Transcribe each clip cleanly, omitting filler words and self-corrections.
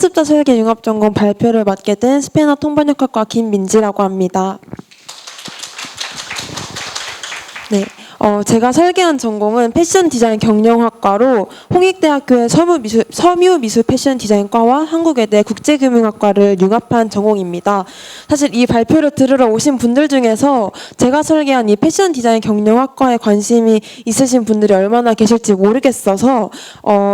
학습자 설계 융합 전공 발표를 맡게 된 스페인어 통번역학과 김민지라고 합니다. 네, 제가 설계한 전공은 패션 디자인 경영학과로 홍익대학교의 섬유미술 패션 디자인과와 한국외대 국제금융학과를 융합한 전공입니다. 사실 이 발표를 들으러 오신 분들 중에서 제가 설계한 이 패션 디자인 경영학과에 관심이 있으신 분들이 얼마나 계실지 모르겠어서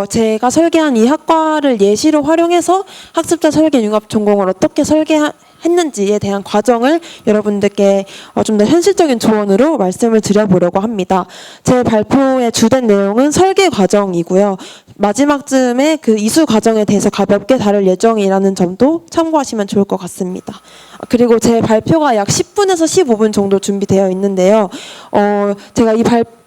제가 설계한 이 학과를 예시로 활용해서 학습자 설계 융합 전공을 어떻게 했는지에 대한 과정을 여러분들께 좀 더 현실적인 조언으로 말씀을 드려보려고 합니다. 제 발표의 주된 내용은 설계 과정이고요. 마지막쯤에 그 이수 과정에 대해서 가볍게 다룰 예정이라는 점도 참고하시면 좋을 것 같습니다. 그리고 제 발표가 약 10분에서 15분 정도 준비되어 있는데요. 제가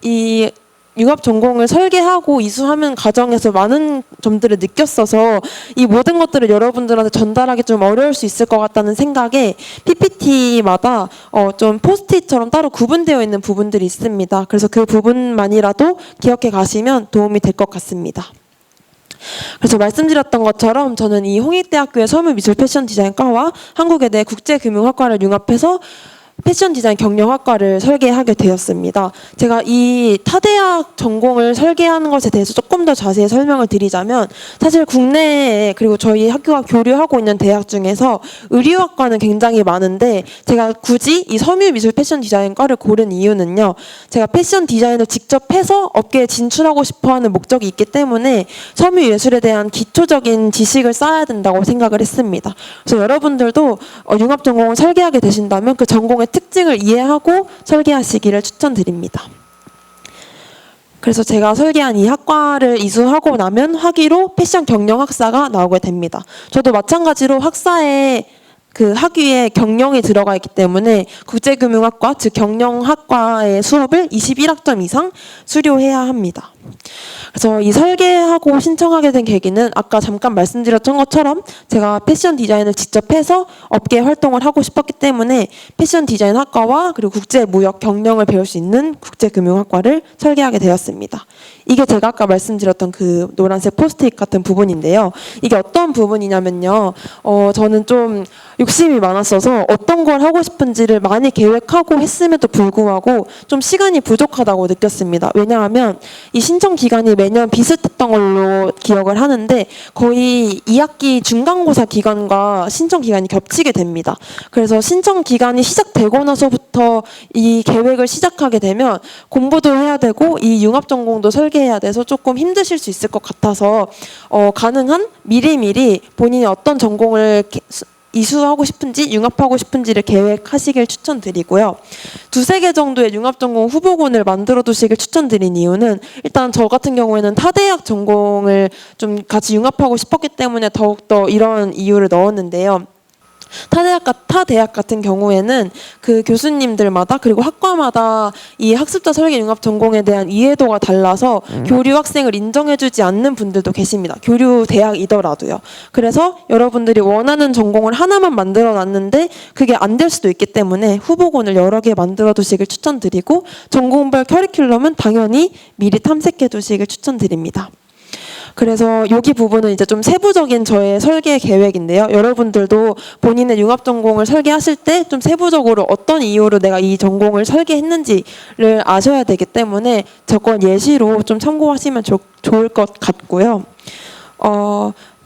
이 융합 전공을 설계하고 이수하는 과정에서 많은 점들을 느꼈어서 이 모든 것들을 여러분들한테 전달하기 좀 어려울 수 있을 것 같다는 생각에 PPT마다 좀 포스트잇처럼 따로 구분되어 있는 부분들이 있습니다. 그래서 그 부분만이라도 기억해 가시면 도움이 될 것 같습니다. 그래서 말씀드렸던 것처럼 저는 이 홍익대학교의 섬유미술 패션 디자인과와 한국외대 국제금융학과를 융합해서 패션 디자인 경영학과를 설계하게 되었습니다. 제가 이 타대학 전공을 설계하는 것에 대해서 조금 더 자세히 설명을 드리자면 사실 국내에 그리고 저희 학교가 교류하고 있는 대학 중에서 의류학과는 굉장히 많은데 제가 굳이 이 섬유미술 패션 디자인과를 고른 이유는요. 제가 패션 디자인을 직접 해서 업계에 진출하고 싶어하는 목적이 있기 때문에 섬유예술에 대한 기초적인 지식을 쌓아야 된다고 생각을 했습니다. 그래서 여러분들도 융합 전공을 설계하게 되신다면 그 전공의 특징을 이해하고 설계하시기를 추천드립니다. 그래서 제가 설계한 이 학과를 이수하고 나면 학위로 패션 경영학사가 나오게 됩니다. 저도 마찬가지로 학사에 그 학위에 경영이 들어가 있기 때문에 국제금융학과 즉 경영학과의 수업을 21학점 이상 수료해야 합니다. 그래서 이 설계하고 신청하게 된 계기는 아까 잠깐 말씀드렸던 것처럼 제가 패션 디자인을 직접 해서 업계 활동을 하고 싶었기 때문에 패션 디자인 학과와 그리고 국제무역 경영을 배울 수 있는 국제금융학과를 설계하게 되었습니다. 이게 제가 아까 말씀드렸던 그 노란색 포스트잇 같은 부분인데요. 이게 어떤 부분이냐면요. 저는 좀 욕심이 많았어서 어떤 걸 하고 싶은지를 많이 계획하고 했음에도 불구하고 좀 시간이 부족하다고 느꼈습니다. 왜냐하면 이 신청 기간이 매년 비슷했던 걸로 기억을 하는데 거의 2학기 중간고사 기간과 신청 기간이 겹치게 됩니다. 그래서 신청 기간이 시작되고 나서부터 이 계획을 시작하게 되면 공부도 해야 되고 이 융합 전공도 설계해야 돼서 조금 힘드실 수 있을 것 같아서 가능한 미리미리 본인이 어떤 전공을 이수하고 싶은지 융합하고 싶은지를 계획하시길 추천드리고요. 2-3개 정도의 융합 전공 후보군을 만들어 두시길 추천드린 이유는 일단 저 같은 경우에는 타대학 전공을 좀 같이 융합하고 싶었기 때문에 더욱더 이런 이유를 넣었는데요. 타 대학 같은 경우에는 그 교수님들마다 그리고 학과마다 이 학습자 설계 융합 전공에 대한 이해도가 달라서 교류 학생을 인정해주지 않는 분들도 계십니다. 교류 대학이더라도요. 그래서 여러분들이 원하는 전공을 하나만 만들어 놨는데 그게 안 될 수도 있기 때문에 후보군을 여러 개 만들어 두시길 추천드리고 전공별 커리큘럼은 당연히 미리 탐색해 두시길 추천드립니다. 그래서 여기 부분은 이제 좀 세부적인 저의 설계 계획인데요. 여러분들도 본인의 융합 전공을 설계하실 때 좀 세부적으로 어떤 이유로 내가 이 전공을 설계했는지를 아셔야 되기 때문에 저건 예시로 좀 참고하시면 좋을 것 같고요.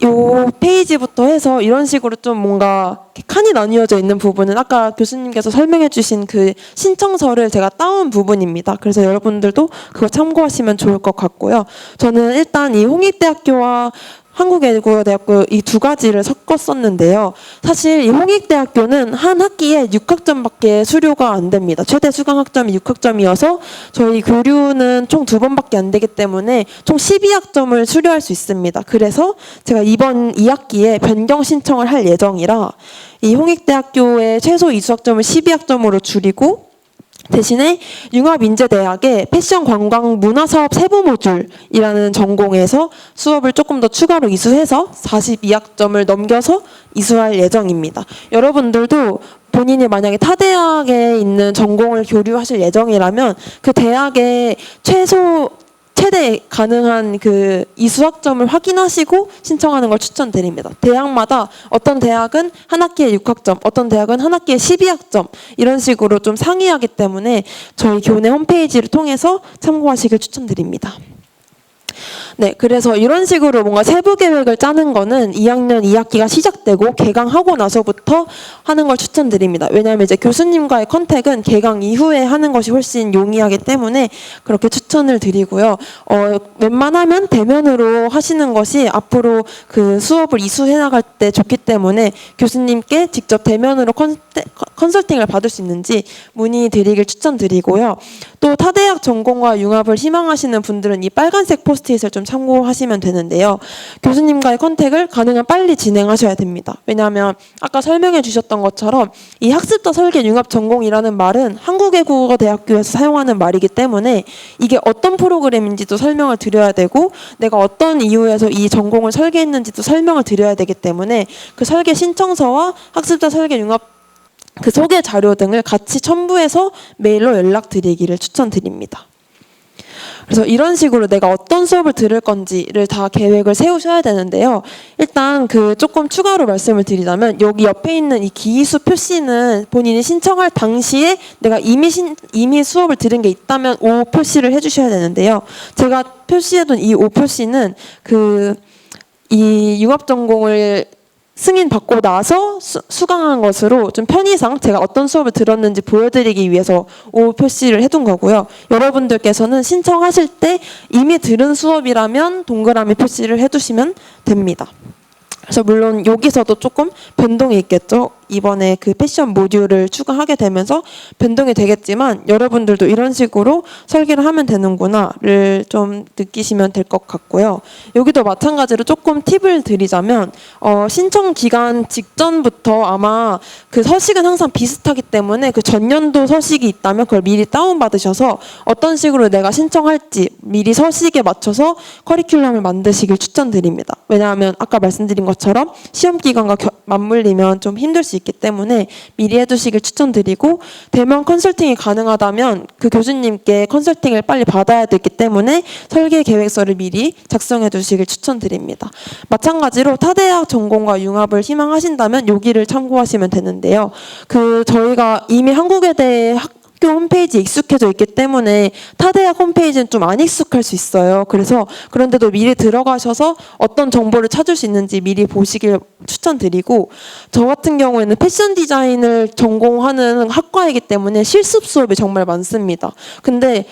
요 페이지부터 해서 이런 식으로 좀 뭔가 칸이 나뉘어져 있는 부분은 아까 교수님께서 설명해 주신 그 신청서를 제가 따온 부분입니다. 그래서 여러분들도 그거 참고하시면 좋을 것 같고요. 저는 일단 이 홍익대학교와 한국외국어대학교 이 두 가지를 섞었었는데요. 사실 이 홍익대학교는 한 학기에 6학점밖에 수료가 안 됩니다. 최대 수강 학점이 6학점이어서 저희 교류는 총 2번밖에 안 되기 때문에 총 12학점을 수료할 수 있습니다. 그래서 제가 이번 2학기에 변경 신청을 할 예정이라 이 홍익대학교의 최소 이수학점을 12학점으로 줄이고 대신에 융합인재대학의 패션 관광 문화사업 세부 모듈이라는 전공에서 수업을 조금 더 추가로 이수해서 42학점을 넘겨서 이수할 예정입니다. 여러분들도 본인이 만약에 타 대학에 있는 전공을 교류하실 예정이라면 그 대학의 최소 최대 가능한 그 이수 학점을 확인하시고 신청하는 걸 추천드립니다. 대학마다 어떤 대학은 한 학기에 6학점, 어떤 대학은 한 학기에 12학점 이런 식으로 좀 상이하기 때문에 저희 교내 홈페이지를 통해서 참고하시길 추천드립니다. 네, 그래서 이런 식으로 뭔가 세부 계획을 짜는 거는 2학년 2학기가 시작되고 개강하고 나서부터 하는 걸 추천드립니다. 왜냐하면 이제 교수님과의 컨택은 개강 이후에 하는 것이 훨씬 용이하기 때문에 그렇게 추천을 드리고요. 웬만하면 대면으로 하시는 것이 앞으로 그 수업을 이수해 나갈 때 좋기 때문에 교수님께 직접 대면으로 컨설팅을 받을 수 있는지 문의드리길 추천드리고요. 또 타대학 전공과 융합을 희망하시는 분들은 이 빨간색 포스트잇을 좀 참고하시면 되는데요. 교수님과의 컨택을 가능한 빨리 진행하셔야 됩니다. 왜냐하면 아까 설명해 주셨던 것처럼 이 학습자 설계 융합 전공이라는 말은 한국외국어대학교에서 사용하는 말이기 때문에 이게 어떤 프로그램인지도 설명을 드려야 되고 내가 어떤 이유에서 이 전공을 설계했는지도 설명을 드려야 되기 때문에 그 설계 신청서와 학습자 설계 융합 그 소개 자료 등을 같이 첨부해서 메일로 연락드리기를 추천드립니다. 그래서 이런 식으로 내가 어떤 수업을 들을 건지를 다 계획을 세우셔야 되는데요. 일단 그 조금 추가로 말씀을 드리자면 여기 옆에 있는 이 기수 표시는 본인이 신청할 당시에 내가 이미 수업을 들은 게 있다면 O 표시를 해주셔야 되는데요. 제가 표시해둔 이 O 표시는 이 융합 전공을 승인 받고 나서 수강한 것으로 좀 편의상 제가 어떤 수업을 들었는지 보여드리기 위해서 O 표시를 해둔 거고요. 여러분들께서는 신청하실 때 이미 들은 수업이라면 동그라미 표시를 해두시면 됩니다. 그래서 물론 여기서도 조금 변동이 있겠죠. 이번에 그 패션 모듈을 추가하게 되면서 변동이 되겠지만 여러분들도 이런 식으로 설계를 하면 되는구나를 좀 느끼시면 될 것 같고요. 여기도 마찬가지로 조금 팁을 드리자면 신청 기간 직전부터 아마 그 서식은 항상 비슷하기 때문에 그 전년도 서식이 있다면 그걸 미리 다운받으셔서 어떤 식으로 내가 신청할지 미리 서식에 맞춰서 커리큘럼을 만드시길 추천드립니다. 왜냐하면 아까 말씀드린 것처럼 시험 기간과 맞물리면 좀 힘들 수 있기 때문에 미리 해두시길 추천드리고 대면 컨설팅이 가능하다면 그 교수님께 컨설팅을 빨리 받아야 되기 때문에 설계 계획서를 미리 작성해 두시길 추천드립니다. 마찬가지로 타대학 전공과 융합을 희망하신다면 여기를 참고하시면 되는데요. 저희가 이미 한국외대 학교 홈페이지에 익숙해져 있기 때문에 타대학 홈페이지는 좀 안 익숙할 수 있어요. 그래서 그런데도 미리 들어가셔서 어떤 정보를 찾을 수 있는지 미리 보시길 추천드리고 저 같은 경우에는 패션 디자인을 전공하는 학과이기 때문에 실습 수업이 정말 많습니다. 근데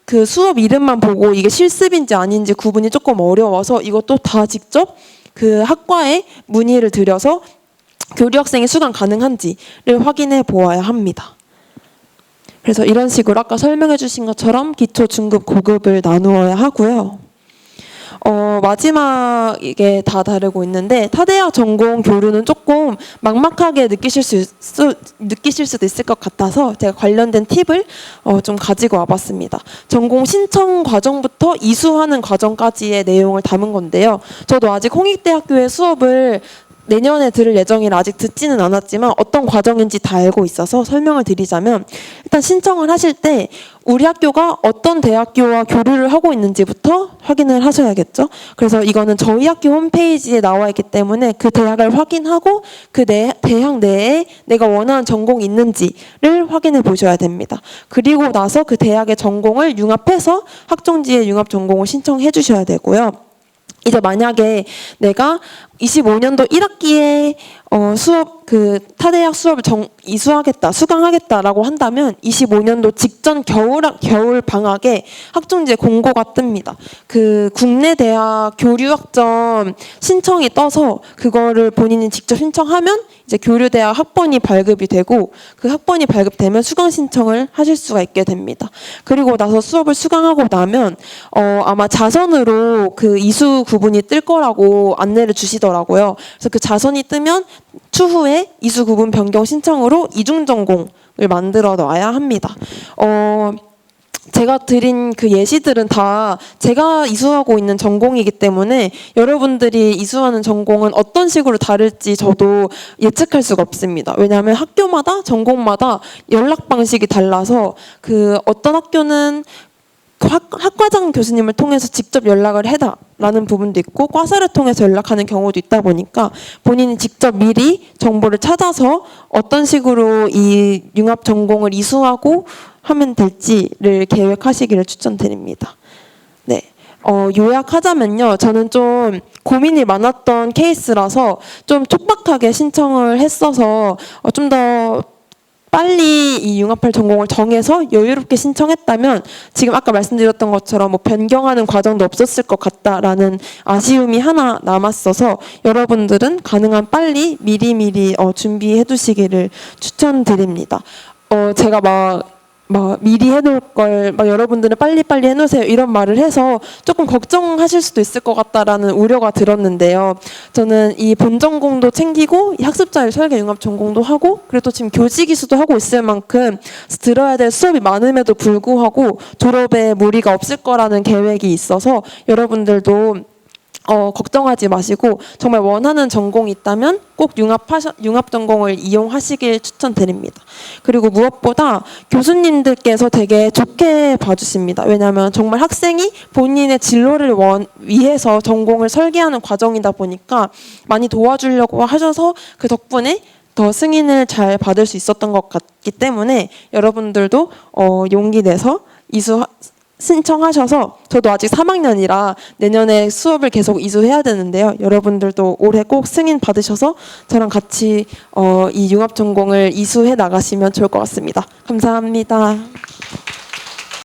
그 수업 이름만 보고 이게 실습인지 아닌지 구분이 조금 어려워서 이것도 다 직접 그 학과에 문의를 드려서 교류 학생이 수강 가능한지를 확인해 보아야 합니다. 그래서 이런 식으로 아까 설명해 주신 것처럼 기초, 중급, 고급을 나누어야 하고요. 마지막에 다 다르고 있는데 타대학 전공 교류는 조금 막막하게 느끼실 수도 있을 것 같아서 제가 관련된 팁을 좀 가지고 와봤습니다. 전공 신청 과정부터 이수하는 과정까지의 내용을 담은 건데요. 저도 아직 홍익대학교의 수업을 내년에 들을 예정이라 아직 듣지는 않았지만 어떤 과정인지 다 알고 있어서 설명을 드리자면 일단 신청을 하실 때 우리 학교가 어떤 대학교와 교류를 하고 있는지부터 확인을 하셔야겠죠. 그래서 이거는 저희 학교 홈페이지에 나와 있기 때문에 그 대학을 확인하고 그 대학 내에 내가 원하는 전공이 있는지를 확인해 보셔야 됩니다. 그리고 나서 그 대학의 전공을 융합해서 학종지에 융합 전공을 신청해 주셔야 되고요. 이제 만약에 내가 25년도 1학기에 타대학 수업을 이수하겠다, 수강하겠다라고 한다면 25년도 직전 겨울 방학에 학종지에 공고가 뜹니다. 그 국내 대학 교류학점 신청이 떠서 그거를 본인이 직접 신청하면 이제 교류대학 학번이 발급이 되고 그 학번이 발급되면 수강 신청을 하실 수가 있게 됩니다. 그리고 나서 수업을 수강하고 나면 아마 자선으로 그 이수 구분이 뜰 거라고 안내를 주시더라고요. 그래서 그 자선이 뜨면 추후에 이수 구분 변경 신청으로 이중 전공을 만들어 놔야 합니다. 제가 드린 그 예시들은 다 제가 이수하고 있는 전공이기 때문에 여러분들이 이수하는 전공은 어떤 식으로 다를지 저도 예측할 수가 없습니다. 왜냐하면 학교마다 전공마다 연락 방식이 달라서 그 어떤 학교는 학과장 교수님을 통해서 직접 연락을 해달라는 부분도 있고 과사를 통해서 연락하는 경우도 있다 보니까 본인이 직접 미리 정보를 찾아서 어떤 식으로 이 융합 전공을 이수하고 하면 될지를 계획하시기를 추천드립니다. 네. 요약하자면요. 저는 좀 고민이 많았던 케이스라서 좀 촉박하게 신청을 했어서 좀 더 빨리 이 융합할 전공을 정해서 여유롭게 신청했다면 지금 아까 말씀드렸던 것처럼 뭐 변경하는 과정도 없었을 것 같다라는 아쉬움이 하나 남았어서 여러분들은 가능한 빨리 미리미리 준비해 두시기를 추천드립니다. 제가 막 미리 해놓을 걸 여러분들은 빨리빨리 해놓으세요 이런 말을 해서 조금 걱정하실 수도 있을 것 같다라는 우려가 들었는데요. 저는 이 본전공도 챙기고 이 학습자율 설계 융합 전공도 하고 그래도 지금 교직이수도 하고 있을 만큼 들어야 될 수업이 많음에도 불구하고 졸업에 무리가 없을 거라는 계획이 있어서 여러분들도 걱정하지 마시고 정말 원하는 전공이 있다면 꼭 융합 전공을 이용하시길 추천드립니다. 그리고 무엇보다 교수님들께서 되게 좋게 봐주십니다. 왜냐하면 정말 학생이 본인의 진로를 위해서 전공을 설계하는 과정이다 보니까 많이 도와주려고 하셔서 그 덕분에 더 승인을 잘 받을 수 있었던 것 같기 때문에 여러분들도 용기 내서 신청하셔서 저도 아직 3학년이라 내년에 수업을 계속 이수해야 되는데요. 여러분들도 올해 꼭 승인 받으셔서 저랑 같이 이 융합 전공을 이수해 나가시면 좋을 것 같습니다. 감사합니다.